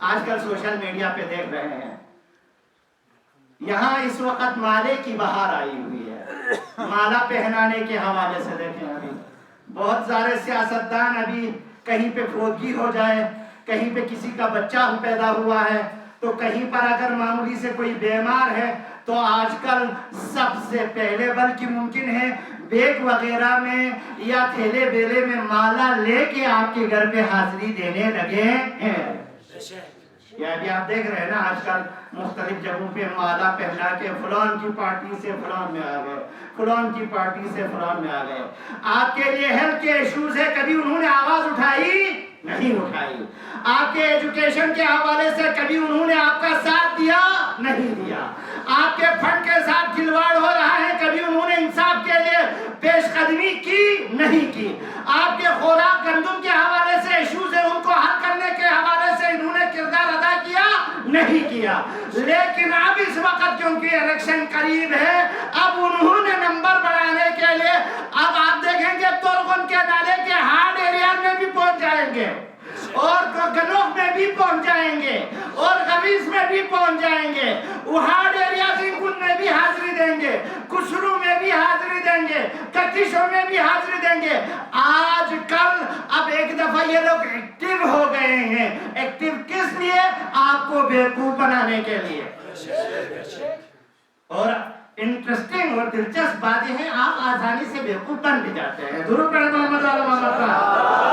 آج کل social media پہ دیکھ رہے ہیں، یہاں اس وقت مالے کی بہار آئی ہوئی ہے، مالا پہنانے کے حوالے سے دیکھیں ابھی بہت سارے سیاستدان ابھی کہیں پہ فوتگی ہو جائے، کہیں پہ کسی کا بچہ پیدا ہوا ہے، تو کہیں پر اگر معمولی سے کوئی بیمار ہے تو آج کل سب سے پہلے بلکہ ممکن ہے بیگ وغیرہ میں یا تھیلے بیلے میں مالا لے کے آپ کے گھر پہ حاضری دینے لگے ہیں۔ یہ ابھی آپ دیکھ رہے ہیں نا آج کل مختلف جگہوں پہ مالا پہنا کے فلان کی پارٹی سے فلان میں آ گئے، فلان کی پارٹی سے فلان میں آ گئے۔ آپ کے لیے ہیلتھ کے ایشوز ہے، کبھی انہوں نے آواز اٹھائی نہیں اٹھائی۔ آپ کے ایجوکیشن کے حوالے سے کبھی انہوں نے آپ کا ساتھ دیا نہیں دیا۔ آپ کے فنڈ کے ساتھ کھلواڑ ہو رہا ہے، کبھی انہوں نے انصاف کے لیے پیش قدمی کی نہیں کی۔ آپ کے خوراک گندم کے حوالے سے ایشوز ہے، ان کو حل کرنے کے حوالے سے انہوں نے کردار ادا کیا نہیں کیا۔ لیکن اب اس وقت کیونکہ الیکشن قریب ہے، اب انہوں نے نمبر بڑھانے کے لیے اب آپ دیکھیں گے تورغن کے نالے کے ہارڈ ایریا میں بھی پہنچ جائیں گے، اور گنوف میں بھی پہنچ جائیں گے، اور غویث میں بھی پہنچ جائیں گے، ہارڈ ایریا سنگن میں بھی حاضری دیں گے، کسرو میں بھی حاضری دیں گے، کتیشوں میں بھی حاضری دیں گے۔ آج کل اب ایک دفعہ یہ لوگ ایکٹیو ہو گئے ہیں۔ ایکٹیو کس لیے؟ آپ کو بیوقوف بنانے کے لیے۔ اور انٹرسٹنگ اور دلچسپ بات یہ ہے آپ آسانی سے بیوقوف بن بھی جاتے ہیں۔ درود پڑھیں محمد علی محمد۔